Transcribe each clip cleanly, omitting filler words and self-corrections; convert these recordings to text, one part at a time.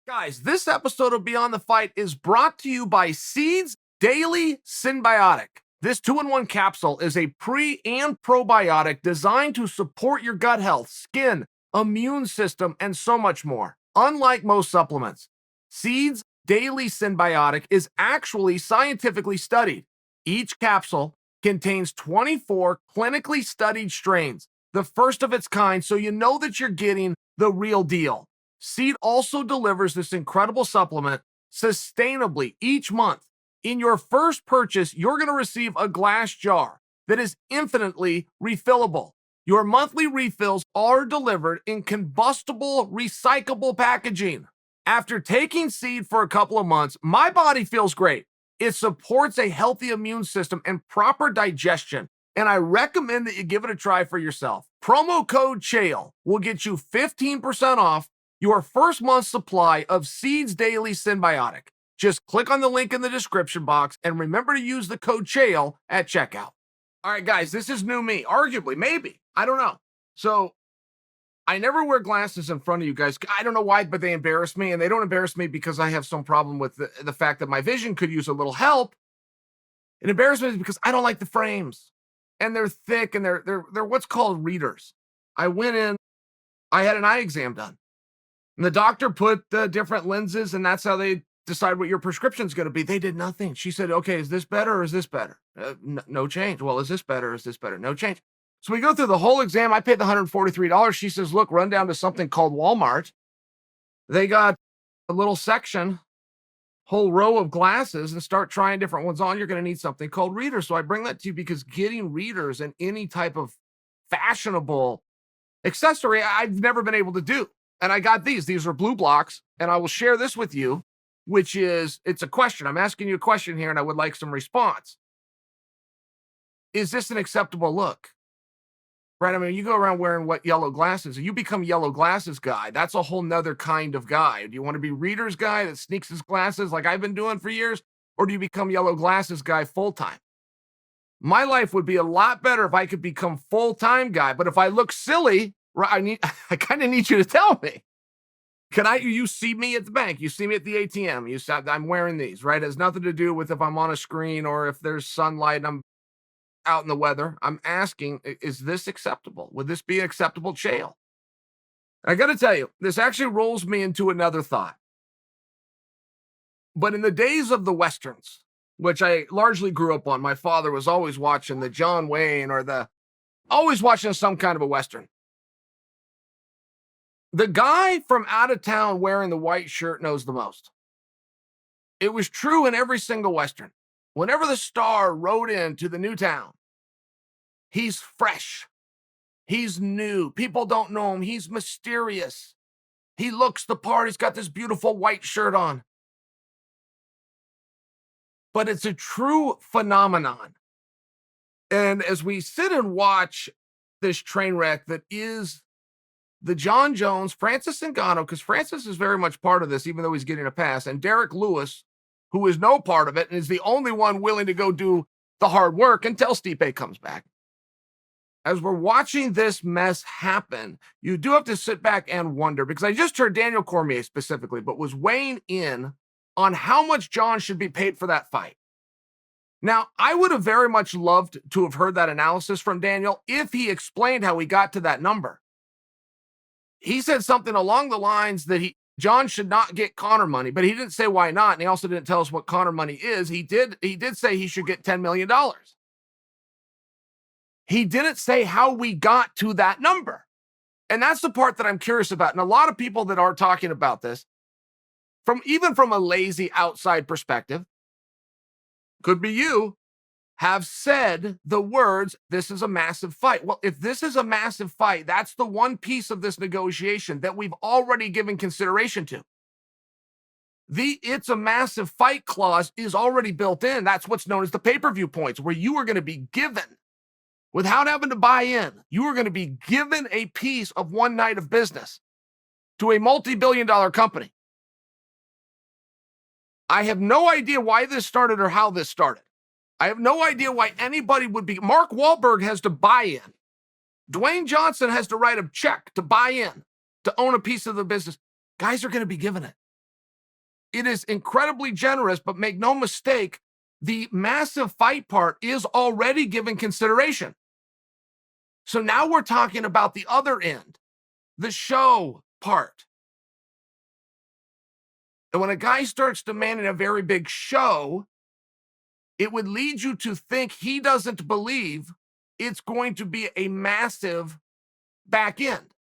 Guys, this episode of Beyond the Fight is brought to you by Seeds Daily Synbiotic. This 2-in-1 capsule is a pre and probiotic designed to support your gut health, skin, immune system, and so much more. Unlike most supplements, Seeds Daily Synbiotic is actually scientifically studied. Each capsule contains 24 clinically studied strains, the first of its kind, so you know that you're getting the real deal. Seed also delivers this incredible supplement sustainably each month. In your first purchase, you're going to receive a glass jar that is infinitely refillable. Your monthly refills are delivered in combustible, recyclable packaging. After taking Seed for a couple of months, my body feels great. It supports a healthy immune system and proper digestion, and I recommend that you give it a try for yourself. Promo code Chael will get you 15% off your first month's supply of Seeds Daily Synbiotic. Just click on the link in the description box and remember to use the code Chael at checkout. All right, guys, this is new me. Arguably, maybe. I don't know. So I never wear glasses in front of you guys. I don't know why, but they embarrass me. And they don't embarrass me because I have some problem with the fact that my vision could use a little help. It embarrasses me because I don't like the frames. And they're thick and they're what's called readers. I went in, I had an eye exam done. And the doctor put the different lenses, and that's how they decide what your prescription is going to be. They did nothing. She said, okay, is this better or is this better? No change. Well, is this better or is this better? No change. So we go through the whole exam. I paid the $143. She says, look, run down to something called Walmart. They got a little section, whole row of glasses, and start trying different ones on. You're going to need something called readers. So I bring that to you because getting readers and any type of fashionable accessory, I've never been able to do. And I got these. These are blue blocks, and I will share this with you, which is, it's a question. I'm asking you a question here, and I would like some response. Is this an acceptable look? Right? I mean, you go around wearing what yellow glasses, you become yellow glasses guy. That's a whole nother kind of guy. Do you want to be reader's guy that sneaks his glasses like I've been doing for years? Or do you become yellow glasses guy full-time? My life would be a lot better if I could become full-time guy. But if I look silly, I kind of need you to tell me. You see me at the bank, you see me at the ATM, I'm wearing these, right? It has nothing to do with if I'm on a screen or if there's sunlight and I'm out in the weather. I'm asking, is this acceptable? Would this be an acceptable Chael? I got to tell you, this actually rolls me into another thought. But in the days of the Westerns, which I largely grew up on, my father was always watching the John Wayne always watching some kind of a Western. The guy from out of town wearing the white shirt knows the most. It was true in every single Western. Whenever the star rode into the new town, he's fresh. He's new. People don't know him. He's mysterious. He looks the part. He's got this beautiful white shirt on. But it's a true phenomenon. And as we sit and watch this train wreck that is the Jon Jones, Francis Ngannou, because Francis is very much part of this, even though he's getting a pass, and Derek Lewis, who is no part of it and is the only one willing to go do the hard work until Stipe comes back. As we're watching this mess happen, you do have to sit back and wonder, because I just heard Daniel Cormier specifically, but was weighing in on how much Jon should be paid for that fight. Now, I would have very much loved to have heard that analysis from Daniel if he explained how he got to that number. He said something along the lines that Jon should not get Conor money, but he didn't say why not. And he also didn't tell us what Conor money is. He did say he should get $10 million. He didn't say how we got to that number. And that's the part that I'm curious about. And a lot of people that are talking about this, even from a lazy outside perspective, could be you, have said the words, this is a massive fight. Well, if this is a massive fight, that's the one piece of this negotiation that we've already given consideration to. The it's a massive fight clause is already built in. That's what's known as the pay-per-view points, where you are going to be given, without having to buy in, you are going to be given a piece of one night of business to a multi-billion-dollar company. I have no idea why this started or how this started. I have no idea why anybody would be. Mark Wahlberg has to buy in. Dwayne Johnson has to write a check to buy in, to own a piece of the business. Guys are going to be given it. It is incredibly generous, but make no mistake, the massive fight part is already given consideration. So now we're talking about the other end, the show part. And when a guy starts demanding a very big show, it would lead you to think he doesn't believe it's going to be a massive back end.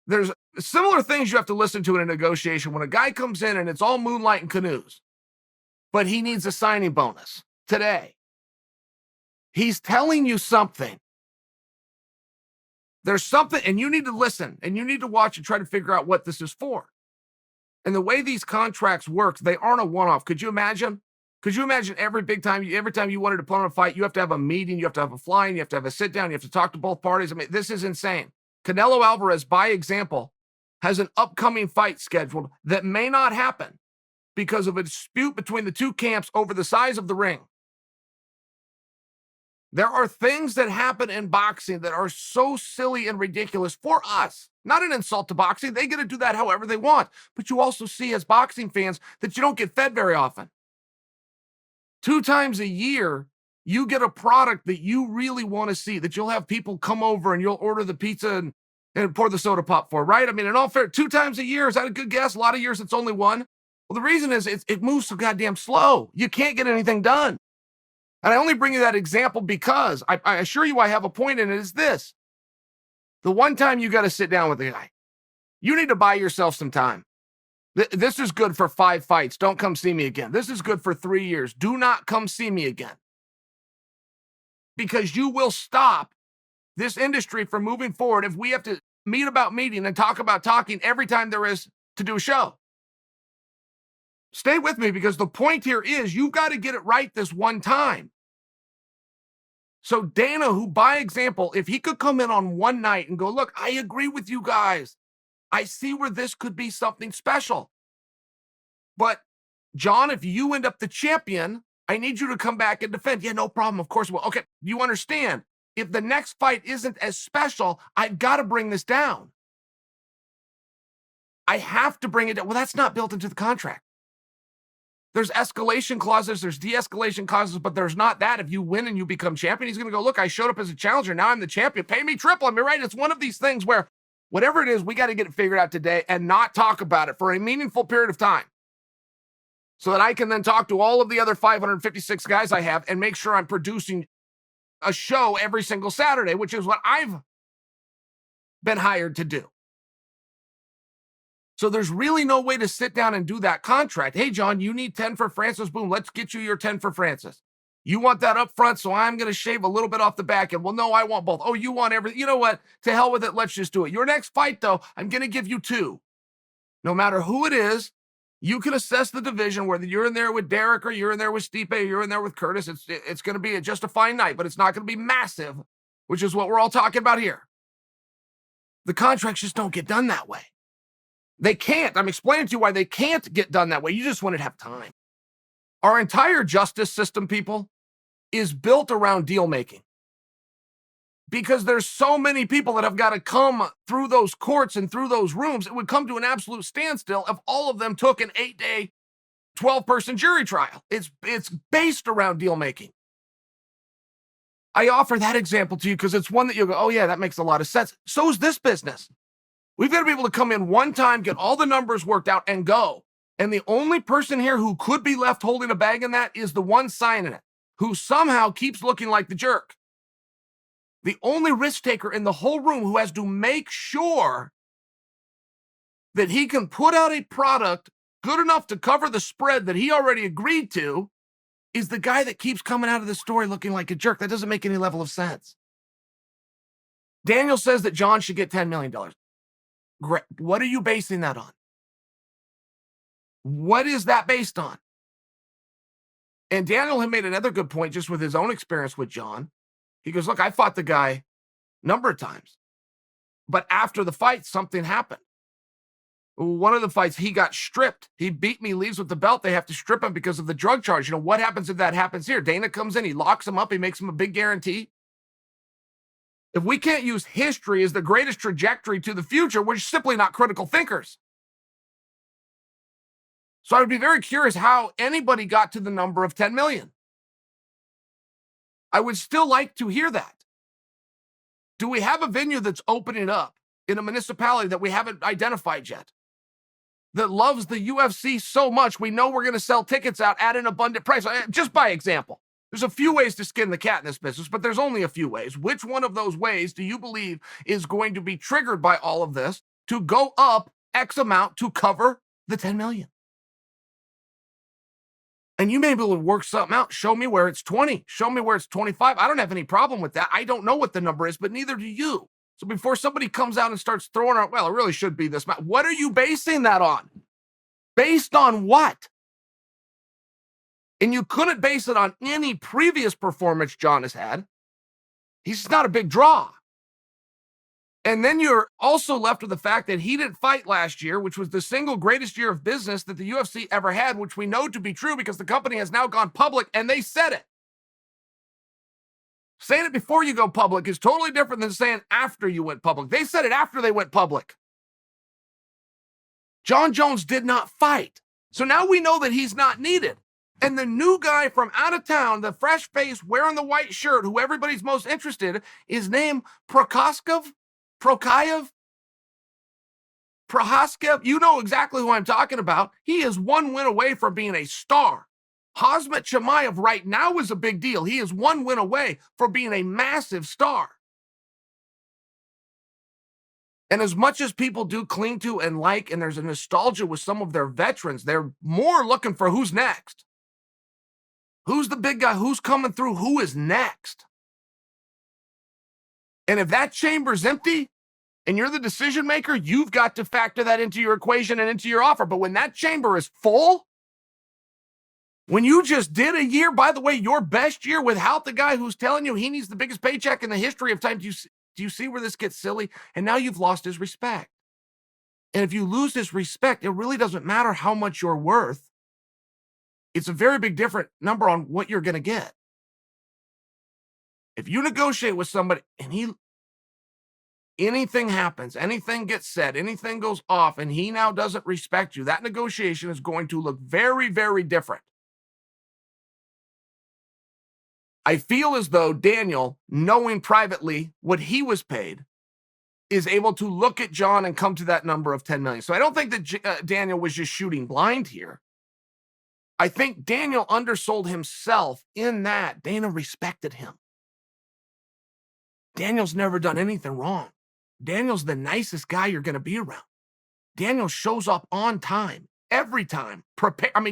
There's similar things you have to listen to in a negotiation when a guy comes in and it's all moonlight and canoes, but he needs a signing bonus today. He's telling you something. There's something, and you need to listen, and you need to watch and try to figure out what this is for. And the way these contracts work, they aren't a one-off. Could you imagine? Could you imagine every time you wanted to put on a fight, you have to have a meeting, you have to have a fly-in, you have to have a sit-down, you have to talk to both parties? I mean, this is insane. Canelo Alvarez, by example, has an upcoming fight scheduled that may not happen because of a dispute between the two camps over the size of the ring. There are things that happen in boxing that are so silly and ridiculous for us. Not an insult to boxing. They get to do that however they want. But you also see as boxing fans that you don't get fed very often. 2 times a year, you get a product that you really want to see, that you'll have people come over and you'll order the pizza and pour the soda pop for, right? I mean, in all fair, 2 times a year, is that a good guess? A lot of years it's only one. Well, the reason is it moves so goddamn slow. You can't get anything done. And I only bring you that example because I assure you I have a point in it, is this. The one time you got to sit down with the guy, you need to buy yourself some time. This is good for 5 fights. Don't come see me again. This is good for 3 years. Do not come see me again. Because you will stop this industry from moving forward if we have to meet about meeting and talk about talking every time there is to do a show. Stay with me, because the point here is you've got to get it right this one time. So Dana, who by example, if he could come in on one night and go, look, I agree with you guys. I see where this could be something special. But Jon, if you end up the champion, I need you to come back and defend. Yeah, no problem. Of course. Well, okay. You understand. If the next fight isn't as special, I've got to bring this down. I have to bring it down. Well, that's not built into the contract. There's escalation clauses, there's de-escalation clauses, but there's not that. If you win and you become champion, he's going to go, look, I showed up as a challenger. Now I'm the champion. Pay me triple. I mean, right? It's one of these things where whatever it is, we got to get it figured out today and not talk about it for a meaningful period of time, so that I can then talk to all of the other 556 guys I have and make sure I'm producing a show every single Saturday, which is what I've been hired to do. So there's really no way to sit down and do that contract. Hey, Jon, you need 10 for Francis. Boom, let's get you your 10 for Francis. You want that up front, so I'm going to shave a little bit off the back end. Well, no, I want both. Oh, you want everything. You know what? To hell with it. Let's just do it. Your next fight, though, I'm going to give you 2. No matter who it is, you can assess the division, whether you're in there with Derek or you're in there with Stipe or you're in there with Curtis. It's going to be just a fine night, but it's not going to be massive, which is what we're all talking about here. The contracts just don't get done that way. They can't. I'm explaining to you why they can't get done that way. You just want to have time. Our entire justice system, people, is built around deal making. Because there's so many people that have got to come through those courts and through those rooms. It would come to an absolute standstill if all of them took an 8-day, 12-person jury trial. It's based around deal making. I offer that example to you because it's one that you'll go, oh yeah, that makes a lot of sense. So is this business. We've got to be able to come in one time, get all the numbers worked out, and go. And the only person here who could be left holding a bag in that is the one signing it, who somehow keeps looking like the jerk. The only risk taker in the whole room who has to make sure that he can put out a product good enough to cover the spread that he already agreed to is the guy that keeps coming out of the story looking like a jerk. That doesn't make any level of sense. Daniel says that Jon should get $10 million. Great. What are you basing that on? What is that based on? And Daniel had made another good point just with his own experience with Jon. He goes, look, I fought the guy a number of times, but after the fight, something happened. One of the fights, he got stripped. He beat me, leaves with the belt. They have to strip him because of the drug charge. You know, what happens if that happens here? Dana comes in, he locks him up, he makes him a big guarantee. If we can't use history as the greatest trajectory to the future, we're simply not critical thinkers. So I would be very curious how anybody got to the number of 10 million. I would still like to hear that. Do we have a venue that's opening up in a municipality that we haven't identified yet, that loves the UFC so much we know we're going to sell tickets out at an abundant price? Just by example, there's a few ways to skin the cat in this business, but there's only a few ways. Which one of those ways do you believe is going to be triggered by all of this to go up X amount to cover the 10 million? And you may be able to work something out. Show me where it's 20. Show me where it's 25. I don't have any problem with that. I don't know what the number is, but neither do you. So before somebody comes out and starts throwing out, well, it really should be this amount. What are you basing that on? Based on what? And you couldn't base it on any previous performance Jon has had. He's just not a big draw. And then you're also left with the fact that he didn't fight last year, which was the single greatest year of business that the UFC ever had, which we know to be true because the company has now gone public and they said it. Saying it before you go public is totally different than saying after you went public. They said it after they went public. Jon Jones did not fight. So now we know that he's not needed. And the new guy from out of town, the fresh face wearing the white shirt, who everybody's most interested in, is named Prohaskov. You know exactly who I'm talking about. He is one win away from being a star. Khamzat Chimaev right now is a big deal. He is one win away from being a massive star. And as much as people do cling to and like, and there's a nostalgia with some of their veterans, they're more looking for who's next. Who's the big guy? Who's coming through? Who is next? And if that chamber's empty and you're the decision maker, you've got to factor that into your equation and into your offer. But when that chamber is full, when you just did a year, by the way, your best year without the guy who's telling you he needs the biggest paycheck in the history of time, do you see where this gets silly? And now you've lost his respect. And if you lose his respect, it really doesn't matter how much you're worth. It's a very big different number on what you're going to get. If you negotiate with somebody and anything happens, anything gets said, anything goes off, and he now doesn't respect you, that negotiation is going to look very, very different. I feel as though Daniel, knowing privately what he was paid, is able to look at Jon and come to that number of 10 million. So I don't think that Daniel was just shooting blind here. I think Daniel undersold himself in that Dana respected him. Daniel's never done anything wrong. Daniel's the nicest guy you're going to be around. Daniel shows up on time, every time.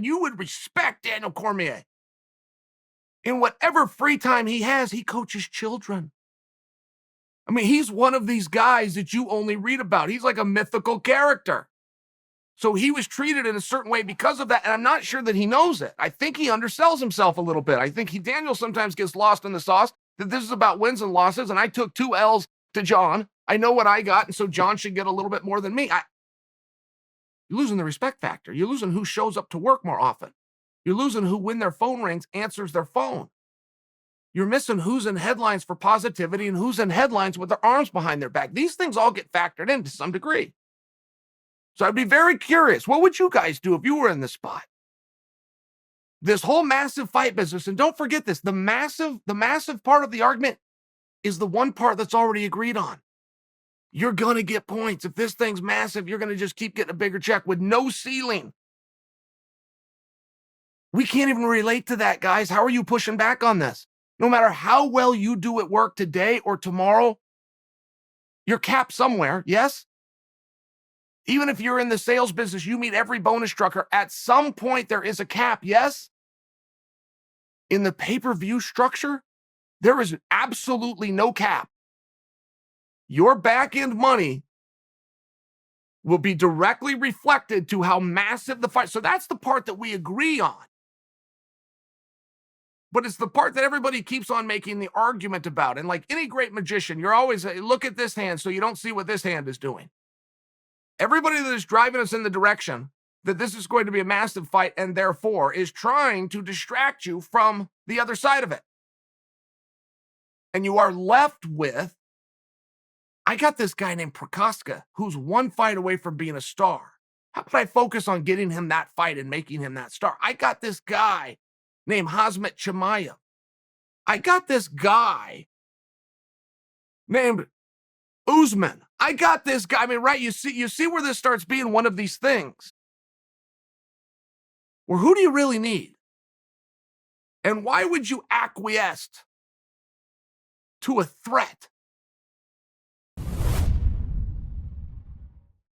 You would respect Daniel Cormier. In whatever free time he has, he coaches children. He's one of these guys that you only read about. He's like a mythical character. So he was treated in a certain way because of that, and I'm not sure that he knows it. I think he undersells himself a little bit. I think Daniel sometimes gets lost in the sauce, that this is about wins and losses, and I took 2 L's to Jon. I know what I got, and so Jon should get a little bit more than me. You're losing the respect factor. You're losing who shows up to work more often. You're losing who, when their phone rings, answers their phone. You're missing who's in headlines for positivity and who's in headlines with their arms behind their back. These things all get factored in to some degree. So I'd be very curious. What would you guys do if you were in this spot? This whole massive fight business, and don't forget this, the massive part of the argument is the one part that's already agreed on. You're going to get points. If this thing's massive, you're going to just keep getting a bigger check with no ceiling. We can't even relate to that, guys. How are you pushing back on this? No matter how well you do at work today or tomorrow, you're capped somewhere, yes? Even if you're in the sales business, you meet every bonus structure. At some point, there is a cap, yes? In the pay-per-view structure, there is absolutely no cap. Your back-end money will be directly reflected to how massive the fight. So that's the part that we agree on. But it's the part that everybody keeps on making the argument about. And like any great magician, you're always, look at this hand so you don't see what this hand is doing. Everybody that is driving us in the direction that this is going to be a massive fight and therefore is trying to distract you from the other side of it. And you are left with, I got this guy named Prohaska who's one fight away from being a star. How about I focus on getting him that fight and making him that star? I got this guy named Hazmat Chimaev. I got this guy named Usman. I got this guy. I mean, right? You see where this starts being one of these things. Where who do you really need? And why would you acquiesce to a threat